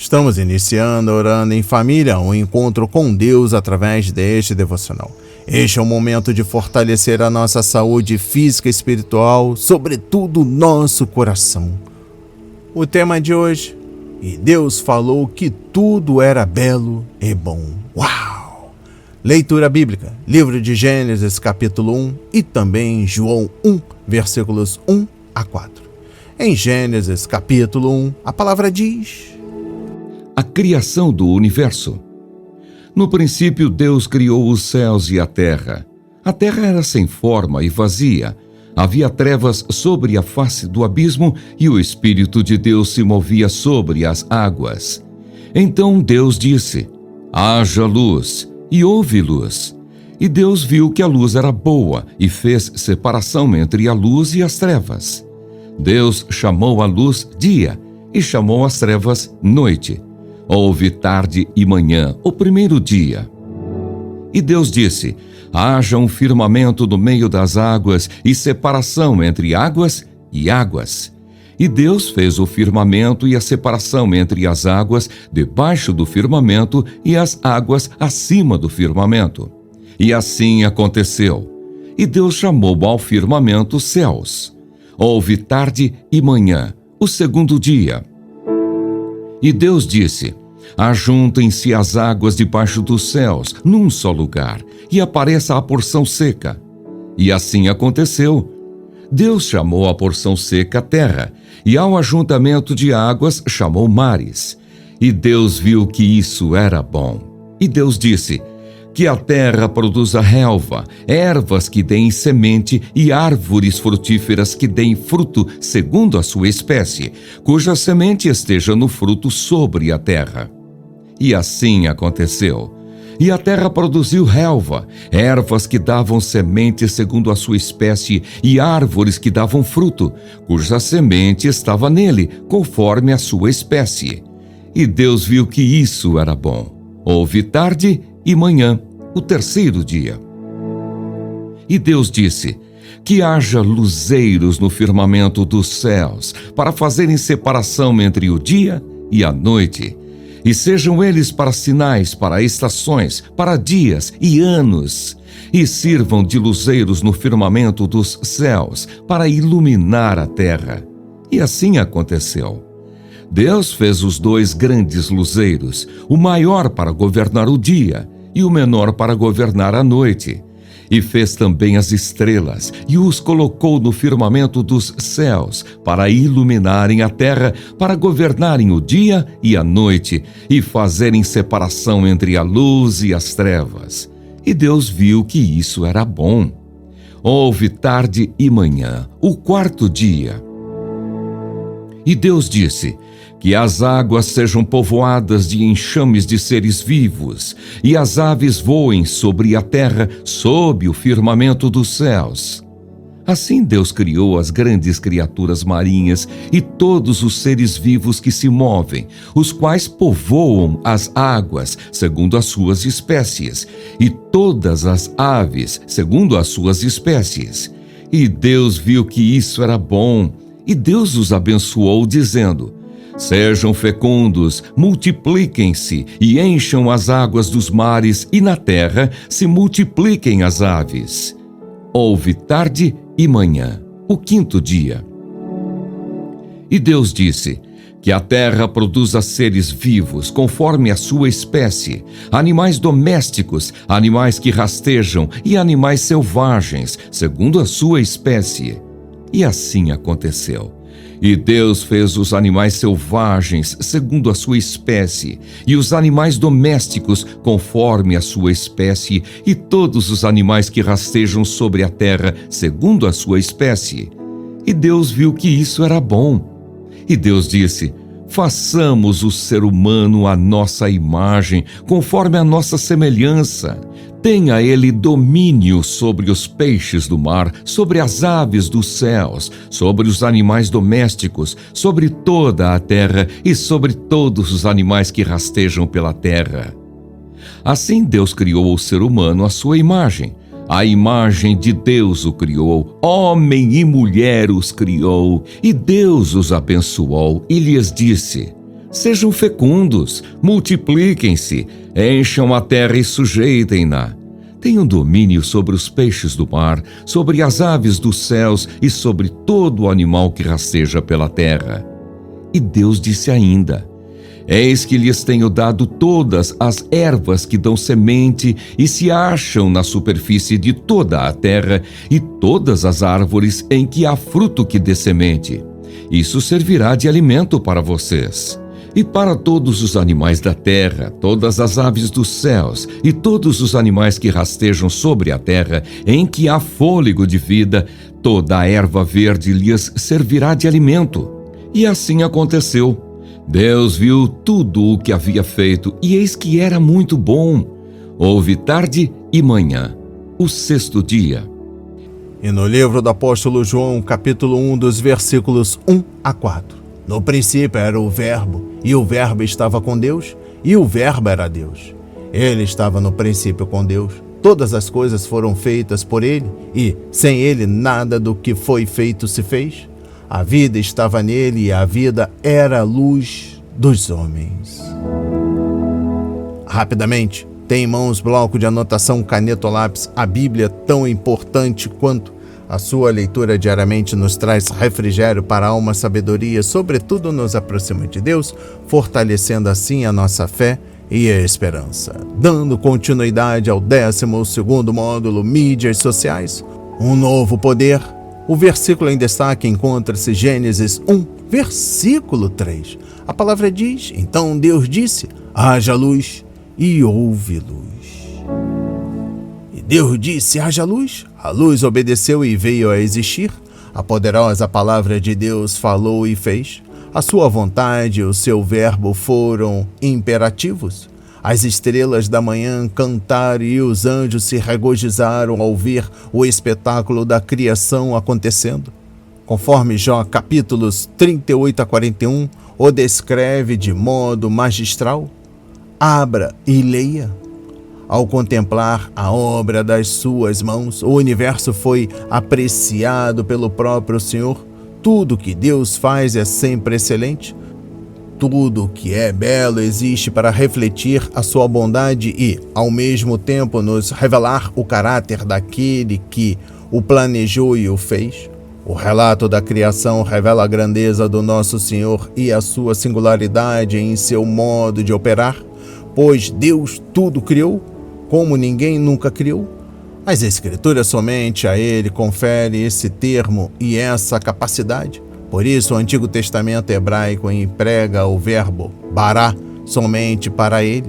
Estamos iniciando Orando em Família, um encontro com Deus através deste devocional. Este é o momento de fortalecer a nossa saúde física e espiritual, sobretudo nosso coração. O tema de hoje: E Deus falou que tudo era belo e bom. Uau! Leitura bíblica, livro de Gênesis capítulo 1 e também João 1, versículos 1 a 4. Em Gênesis capítulo 1, a palavra diz: A criação do universo. No princípio, Deus criou os céus e a terra. A terra era sem forma e vazia. Havia trevas sobre a face do abismo e o Espírito de Deus se movia sobre as águas. Então Deus disse: haja luz, e houve luz. E Deus viu que a luz era boa e fez separação entre a luz e as trevas. Deus chamou a luz dia e chamou as trevas noite. Houve tarde e manhã, o primeiro dia. E Deus disse: haja um firmamento no meio das águas e separação entre águas e águas. E Deus fez o firmamento e a separação entre as águas debaixo do firmamento e as águas acima do firmamento. E assim aconteceu. E Deus chamou ao firmamento céus. Houve tarde e manhã, o segundo dia. E Deus disse: ajuntem-se as águas debaixo dos céus, num só lugar, e apareça a porção seca. E assim aconteceu. Deus chamou a porção seca terra, e ao ajuntamento de águas chamou mares. E Deus viu que isso era bom. E Deus disse: que a terra produza relva, ervas que deem semente e árvores frutíferas que deem fruto segundo a sua espécie, cuja semente esteja no fruto sobre a terra. E assim aconteceu. E a terra produziu relva, ervas que davam semente segundo a sua espécie e árvores que davam fruto, cuja semente estava nele, conforme a sua espécie. E Deus viu que isso era bom. Houve tarde e manhã, o terceiro dia. E Deus disse: que haja luzeiros no firmamento dos céus, para fazerem separação entre o dia e a noite, e sejam eles para sinais, para estações, para dias e anos, e sirvam de luzeiros no firmamento dos céus, para iluminar a terra. E assim aconteceu. Deus fez os dois grandes luzeiros, o maior para governar o dia e o menor para governar a noite. E fez também as estrelas, e os colocou no firmamento dos céus, para iluminarem a terra, para governarem o dia e a noite, e fazerem separação entre a luz e as trevas. E Deus viu que isso era bom. Houve tarde e manhã, o quarto dia. E Deus disse: que as águas sejam povoadas de enxames de seres vivos, e as aves voem sobre a terra, sob o firmamento dos céus. Assim Deus criou as grandes criaturas marinhas e todos os seres vivos que se movem, os quais povoam as águas, segundo as suas espécies, e todas as aves, segundo as suas espécies. E Deus viu que isso era bom, e Deus os abençoou, dizendo: sejam fecundos, multipliquem-se e encham as águas dos mares, e na terra se multipliquem as aves. Houve tarde e manhã, o quinto dia. E Deus disse: que a terra produza seres vivos, conforme a sua espécie, animais domésticos, animais que rastejam e animais selvagens, segundo a sua espécie. E assim aconteceu. E Deus fez os animais selvagens segundo a sua espécie, e os animais domésticos conforme a sua espécie, e todos os animais que rastejam sobre a terra segundo a sua espécie. E Deus viu que isso era bom. E Deus disse: façamos o ser humano à nossa imagem, conforme a nossa semelhança. Tenha ele domínio sobre os peixes do mar, sobre as aves dos céus, sobre os animais domésticos, sobre toda a terra e sobre todos os animais que rastejam pela terra. Assim Deus criou o ser humano à sua imagem. A imagem de Deus o criou, homem e mulher os criou, e Deus os abençoou e lhes disse: Sejam fecundos, multipliquem-se, encham a terra e sujeitem-na. Tenham domínio sobre os peixes do mar, sobre as aves dos céus e sobre todo o animal que rasteja pela terra. E Deus disse ainda: Eis que lhes tenho dado todas as ervas que dão semente e se acham na superfície de toda a terra, e todas as árvores em que há fruto que dê semente. Isso servirá de alimento para vocês. E para todos os animais da terra, todas as aves dos céus e todos os animais que rastejam sobre a terra, em que há fôlego de vida, toda a erva verde lhes servirá de alimento. E assim aconteceu. Deus viu tudo o que havia feito, e eis que era muito bom. Houve tarde e manhã, o sexto dia. E no livro do apóstolo João, capítulo 1, dos versículos 1 a 4. No princípio era o Verbo, e o Verbo estava com Deus, e o Verbo era Deus. Ele estava no princípio com Deus. Todas as coisas foram feitas por ele, e sem ele nada do que foi feito se fez. A vida estava nele, e a vida era a luz dos homens. Rapidamente, tem em mãos bloco de anotação, caneta ou lápis. A Bíblia, tão importante quanto a sua leitura diariamente, nos traz refrigério para a alma, sabedoria, sobretudo nos aproxima de Deus, fortalecendo assim a nossa fé e a esperança. Dando continuidade ao 12º módulo Mídias Sociais, um novo poder, o versículo em destaque encontra-se Gênesis 1, versículo 3. A palavra diz: Então Deus disse, haja luz, e houve luz. Deus disse, haja luz. A luz obedeceu e veio a existir. A poderosa palavra de Deus falou e fez. A sua vontade e o seu verbo foram imperativos. As estrelas da manhã cantaram e os anjos se regozijaram ao ver o espetáculo da criação acontecendo. Conforme Jó, capítulos 38 a 41, o descreve de modo magistral. Abra e leia. Ao contemplar a obra das suas mãos, o universo foi apreciado pelo próprio Senhor. Tudo que Deus faz é sempre excelente. Tudo que é belo existe para refletir a sua bondade e, ao mesmo tempo, nos revelar o caráter daquele que o planejou e o fez. O relato da criação revela a grandeza do nosso Senhor e a sua singularidade em seu modo de operar, pois Deus tudo criou, como ninguém nunca criou. As Escrituras somente a Ele confere esse termo e essa capacidade. Por isso, o Antigo Testamento hebraico emprega o verbo bará somente para Ele.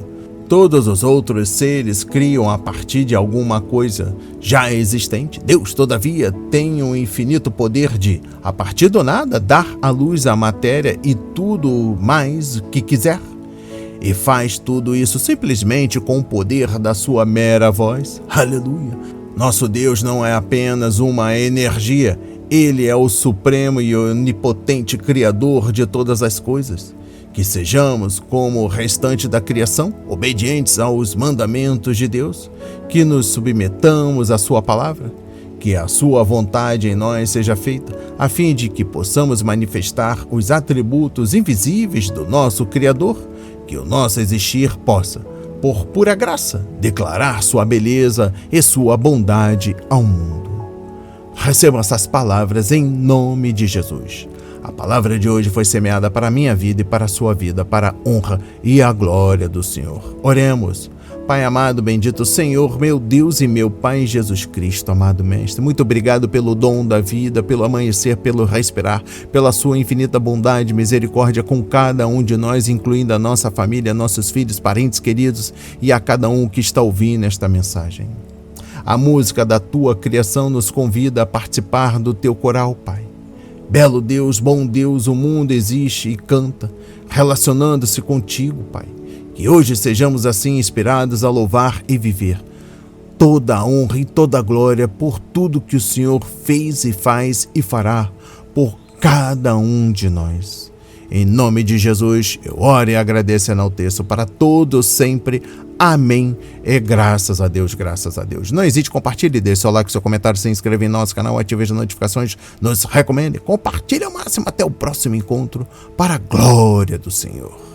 Todos os outros seres criam a partir de alguma coisa já existente. Deus, todavia, tem um infinito poder de, a partir do nada, dar à luz a matéria e tudo mais que quiser. E faz tudo isso simplesmente com o poder da sua mera voz. Aleluia! Nosso Deus não é apenas uma energia, Ele é o supremo e onipotente Criador de todas as coisas. Que sejamos, como o restante da criação, obedientes aos mandamentos de Deus, que nos submetamos à sua palavra, que a sua vontade em nós seja feita, a fim de que possamos manifestar os atributos invisíveis do nosso Criador, que o nosso existir possa, por pura graça, declarar sua beleza e sua bondade ao mundo. Recebam essas palavras em nome de Jesus. A palavra de hoje foi semeada para a minha vida e para a sua vida, para a honra e a glória do Senhor. Oremos. Pai amado, bendito Senhor, meu Deus e meu Pai Jesus Cristo, amado Mestre, muito obrigado pelo dom da vida, pelo amanhecer, pelo respirar, pela sua infinita bondade e misericórdia com cada um de nós, incluindo a nossa família, nossos filhos, parentes queridos e a cada um que está ouvindo esta mensagem. A música da tua criação nos convida a participar do teu coral, Pai. Belo Deus, bom Deus, o mundo existe e canta, relacionando-se contigo, Pai. Que hoje sejamos assim inspirados a louvar e viver toda a honra e toda a glória por tudo que o Senhor fez e faz e fará por cada um de nós. Em nome de Jesus, eu oro e agradeço e enalteço para todos sempre. Amém. E graças a Deus, graças a Deus. Não hesite, compartilhe, deixe seu like, seu comentário, se inscreva em nosso canal, ative as notificações, nos recomende, compartilhe ao máximo. Até o próximo encontro, para a glória do Senhor.